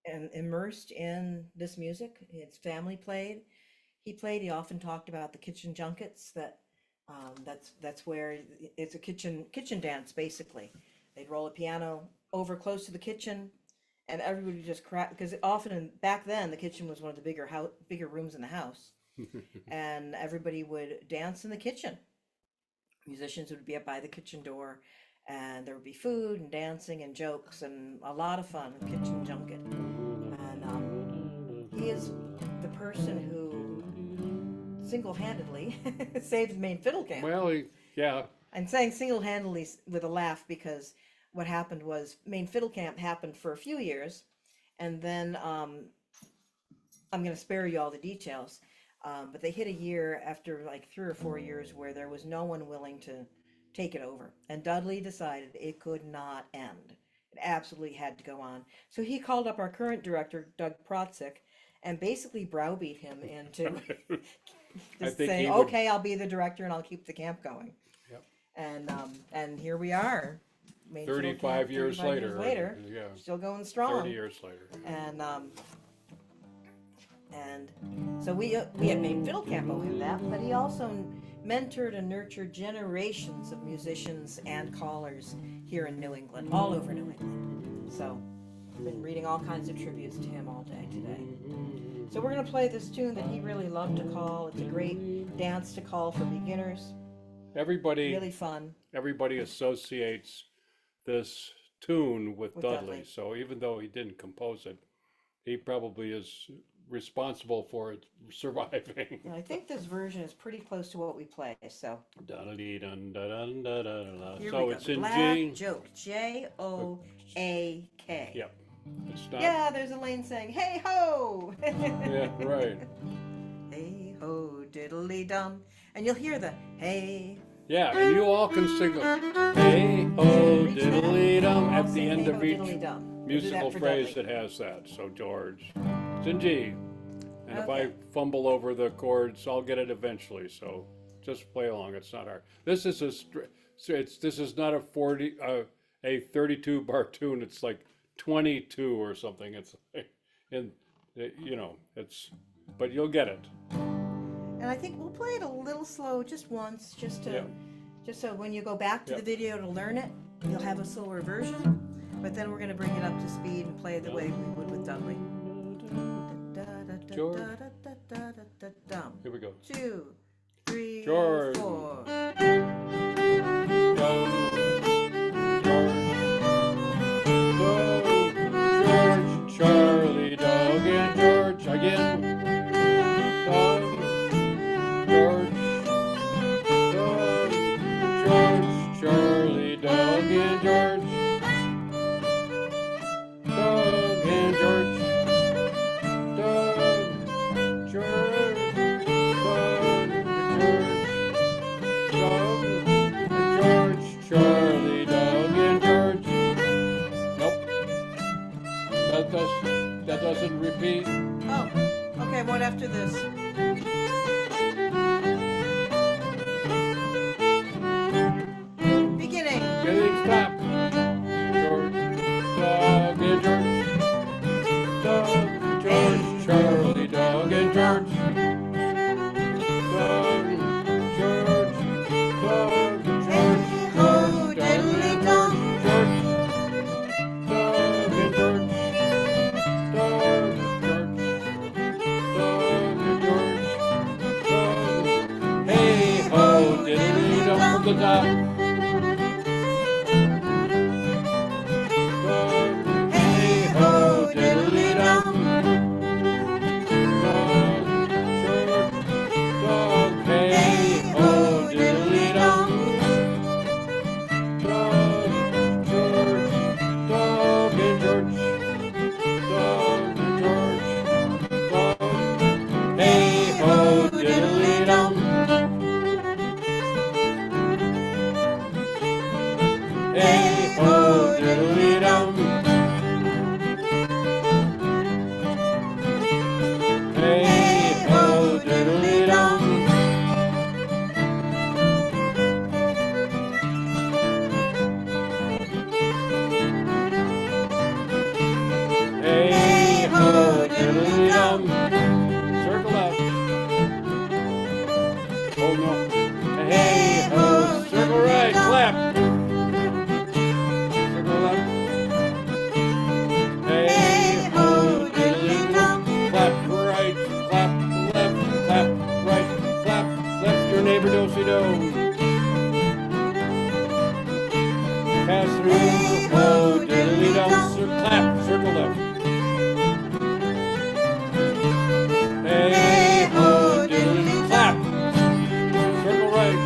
and immersed in this music. His family played. He often talked about the kitchen junkets. That's where it's a kitchen dance basically. They'd roll a piano over close to the kitchen, and everybody would just crack because back then the kitchen was one of the bigger rooms in the house, and everybody would dance in the kitchen. Musicians would be up by the kitchen door, and there would be food and dancing and jokes and a lot of fun. Kitchen junket. And he is the person who single-handedly saved Maine Fiddle Camp. Well, yeah. I'm saying single-handedly with a laugh because what happened was Maine Fiddle Camp happened for a few years, and then I'm going to spare you all the details, but they hit a year after like 3 or 4 years where there was no one willing to take it over, and Dudley decided it could not end. It absolutely had to go on. So he called up our current director, Doug Protzik, and basically browbeat him into just think saying, he would- okay, I'll be the director and I'll keep the camp going. Yep. And here we are. Maine Fiddle 35 Camp, years 35 later. Yeah. still going strong. 30 years later. And so we at Maine Fiddle Camp owe him that, but he also mentored and nurtured generations of musicians and callers here in New England, all over New England. So I've been reading all kinds of tributes to him all day today. So we're going to play this tune that he really loved to call. It's a great dance to call for beginners. Everybody Really fun. associates this tune with With Dudley. Dudley. So even though he didn't compose it, he probably is responsible for it surviving. And I think this version is pretty close to what we play. So Dun-dun-dun-dun-dun-dun-dun. here So we it's go. in Black G. Joke. Joak. Yep. It's not. Yeah, there's Elaine saying, "Hey ho!" Yeah, right. Hey ho, diddly dum, and you'll hear the hey. Yeah, and you all can sing hey ho Reach that. diddly dum I'll at the sing end hey of ho, each diddly dum. We'll do that musical for phrase Dudley. that has that. So George, it's in G. And if I Okay. fumble over the chords, I'll get it eventually. So just play along. It's not hard. This is this is not a 32 bar tune. It's like 22 or something. It's and but you'll get it. And I think we'll play it a little slow, just once, just so when you go back to Yeah. the video to learn it, you'll have a slower version. But then we're going to bring it up to speed and play it the way we would with Dudley. George. Here we go. 2, 3, George. 4. George, Charlie, Dog, and George again. up the top. Hey ho, diddly dum. Dog, church, dog, hey ho, diddly dum. Dog, church, dog in church, dog in church, dog. Hey ho, diddly dum. Hey ho, diddly dum. Hey ho, diddly dum. Hey ho, diddly dum. Circle up. Oh no. Hey ho, circle right, clap. Circle left. Hey ho, diddly dum. Clap right, clap left, clap right, clap left. Your neighbor do-si-do. Pass through, ho, diddly dum. Clap, circle left. Hey ho, diddly clap. Circle right.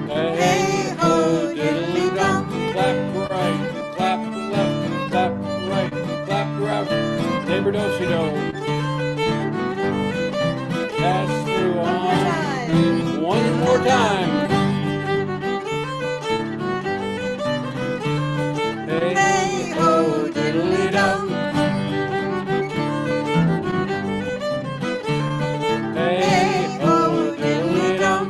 Hey ho, diddly dum. Clap right, clap left, clap right, clap left. Neighbor do-si-do. Pass through on one more time. Hey ho, diddly dum. Hey ho, diddly dum.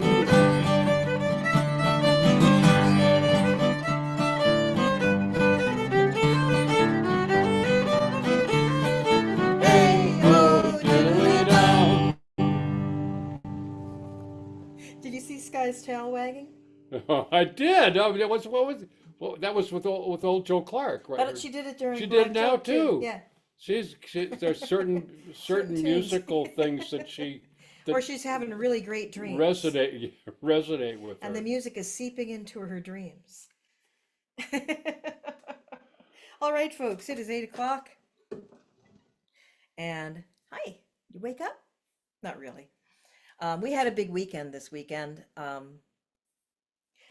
Hey ho, diddly dum. Did you see Sky's tail wagging? I did. Oh, that was what was well, that was with old Joe Clark, right? But she did it during She did it Black now Joke, too. Yeah. There's certain tunes. musical things that Or she's having really great dreams. resonate with And her. the music is seeping into her dreams. All right, folks, it is 8 o'clock. And hi, you wake up? Not really. We had a big weekend this weekend.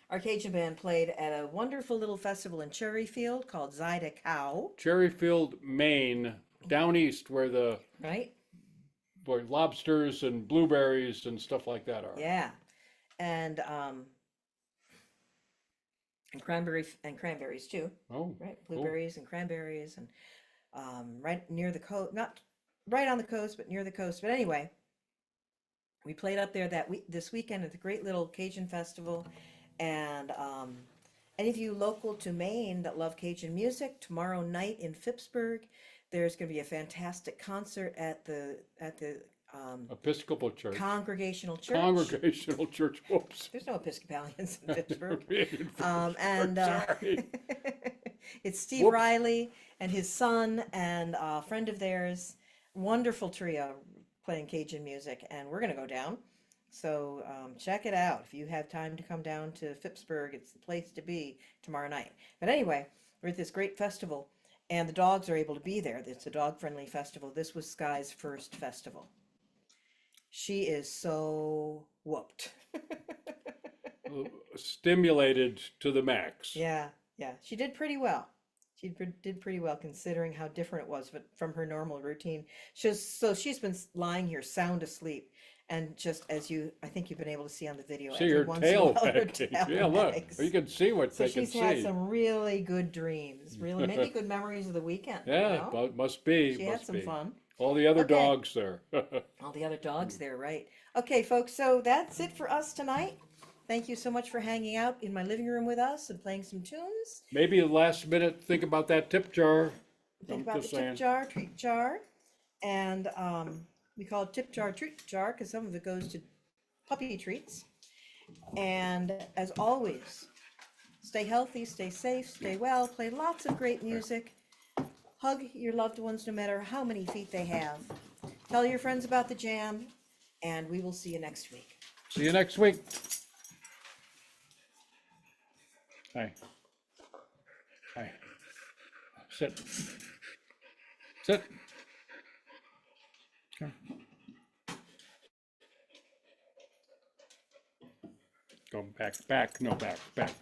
Our Cajun band played at a wonderful little festival in Cherryfield called Zyda Cow, Cherryfield, Maine, down east where right? lobsters and blueberries and stuff like that are. Yeah. And cranberries too, Oh, right? cool. Blueberries and cranberries and right near the coast, not right on the coast, but near the coast. But anyway, we played up there this weekend at the great little Cajun festival. And any of you local to Maine that love Cajun music, tomorrow night in Phippsburg, there's going to be a fantastic concert at the Episcopal Church. Congregational Church. Congregational Church. Whoops. There's no Episcopalians in Pittsburgh. And sorry. It's Steve Whoops. Riley and his son and a friend of theirs. Wonderful trio playing Cajun music, and we're going to go down. So check it out. If you have time to come down to Phippsburg, it's the place to be tomorrow night. But anyway, we're at this great festival, and the dogs are able to be there. It's a dog-friendly festival. This was Sky's first festival. She is so whooped. Stimulated to the max. Yeah, she did pretty well. Did pretty well considering how different it was from her normal routine. She's been lying here sound asleep, and just as I think you've been able to see on the video. See every her once in a tail while, her wagging. tail Yeah, look. wags. You can see what So they can she's had see. some really good dreams, really maybe good memories of the weekend. you Yeah, know? but must be. She had Must some be. fun. All the other Okay. dogs there. All the other dogs there, right? Okay, folks, so that's it for us tonight. Thank you so much for hanging out in my living room with us and playing some tunes. Maybe last minute, think about that tip jar. Think I'm about the just tip saying. jar, treat jar. And we call it tip jar, treat jar because some of it goes to puppy treats. And as always, stay healthy, stay safe, stay well, play lots of great music. Hug your loved ones no matter how many feet they have. Tell your friends about the jam, and we will see you next week. See you next week. Hi. Hi. Sit. Sit. Come. Go back, back, no, back, back.